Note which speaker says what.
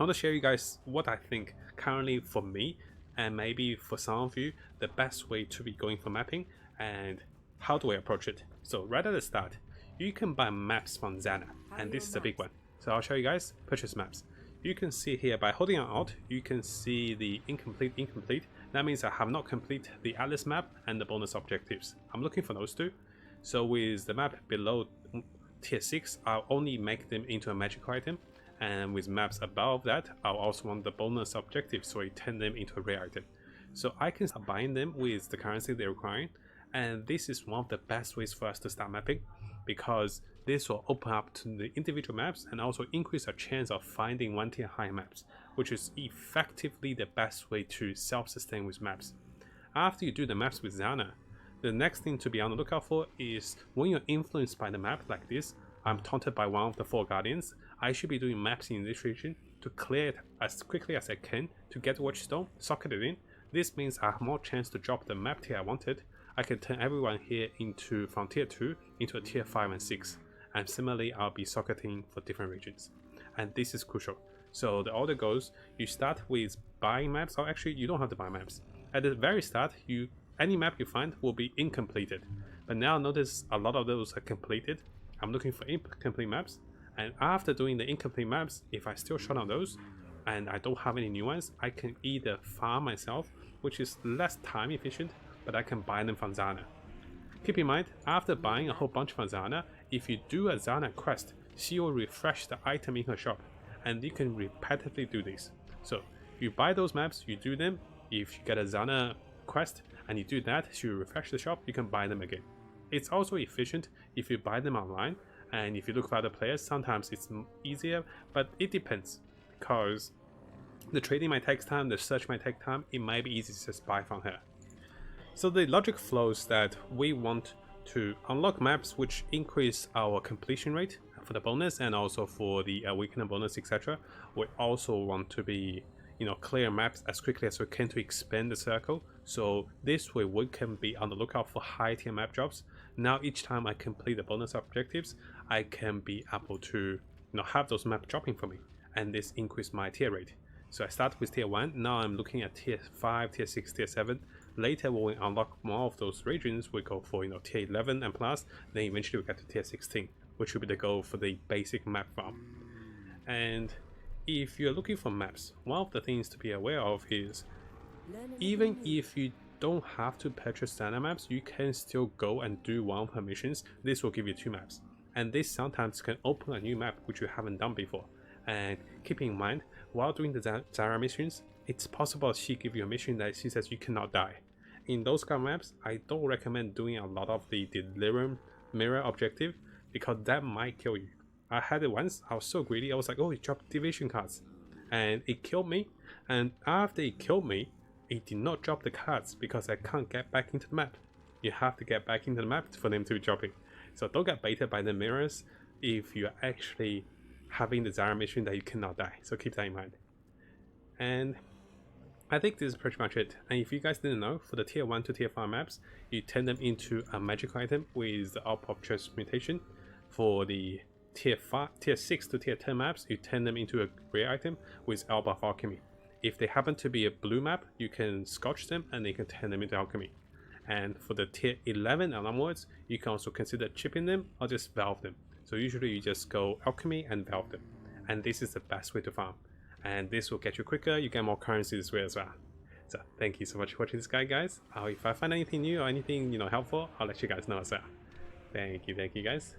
Speaker 1: want to share you guys what I think currently for me, and maybe for some of you, the best way to be going for mapping and how do I approach it. So right at the start, you can buy maps from Xana, and this is a big one. So I'll show you guys purchase maps. You can see here by holding on Alt, you can see the incomplete. That means I have not completed the Atlas map and the bonus objectives. I'm looking for those two. So with the map below tier 6, I'll only make them into a magic item. And with maps above that, I'll also want the bonus objectives, so I turn them into a rare item. So I can start buying them with the currency they're requiring. And this is one of the best ways for us to start mapping, because this will open up to the individual maps and also increase our chance of finding 1 tier higher maps, which is effectively the best way to self-sustain with maps. After you do the maps with Xana, the next thing to be on the lookout for is when you're influenced by the map like this. I'm taunted by one of the 4 guardians. I should be doing maps in this region to clear it as quickly as I can to get Watchstone, socket it in. This means I have more chance to drop the map tier I wanted. I can turn everyone here into from tier 2 into a tier 5 and 6. And similarly, I'll be socketing for different regions. And this is crucial. So the order goes, you start with buying maps, or actually you don't have to buy maps. At the very start, any map you find will be incompleted. But now notice a lot of those are completed. I'm looking for incomplete maps. And after doing the incomplete maps, if I still short on those and I don't have any new ones, I can either farm myself, which is less time efficient, but I can buy them from Xana. Keep in mind, after buying a whole bunch from Xana, if you do a Xana quest, she will refresh the item in her shop, and you can repetitively do this. So you buy those maps, you do them. If you get a Xana quest and you do that, she will refresh the shop, you can buy them again. It's also efficient if you buy them online, and if you look for other players, sometimes it's easier, but it depends, because the trading might take time, the search might take time. It might be easy to just buy from her. So the logic flows that we want to unlock maps which increase our completion rate for the bonus and also for the weakening bonus, etc. We also want to be, clear maps as quickly as we can to expand the circle. So this way we can be on the lookout for high tier map drops. Now each time I complete the bonus objectives, I can be able to have those maps dropping for me, and this increase my tier rate. So I start with tier 1, now I'm looking at tier 5, tier 6, tier 7. Later when we unlock more of those regions, we go for tier 11 and plus, then eventually we get to tier 16, which will be the goal for the basic map farm. And if you're looking for maps, one of the things to be aware of is, even if you don't have to purchase Xana maps, you can still go and do one of her missions. This will give you 2 maps, and this sometimes can open a new map which you haven't done before. And keep in mind, while doing the Xana missions, it's possible she gives you a mission that she says you cannot die. In those kind of maps, I don't recommend doing a lot of the Delirium mirror objective, because that might kill you. I had it once. I was so greedy, I was like, oh, it dropped division cards, and it killed me. And after it killed me, it did not drop the cards because I can't get back into the map. You have to get back into the map for them to be dropping. So don't get baited by the mirrors if you're actually having the Xana mission that you cannot die. So keep that in mind. And I think this is pretty much it. And if you guys didn't know, for the tier 1 to tier 5 maps, you turn them into a magic item with the Alp of Transmutation. For the tier 6 to tier 10 maps, you turn them into a rare item with Alp of Alchemy. If they happen to be a blue map, you can scotch them and you can turn them into alchemy. And for the tier 11 and onwards, you can also consider chipping them or just valve them. So usually you just go alchemy and valve them. And this is the best way to farm. And this will get you quicker, you get more currency this way as well. So thank you so much for watching this guide, guys. If I find anything new or anything helpful, I'll let you guys know as well. Thank you guys.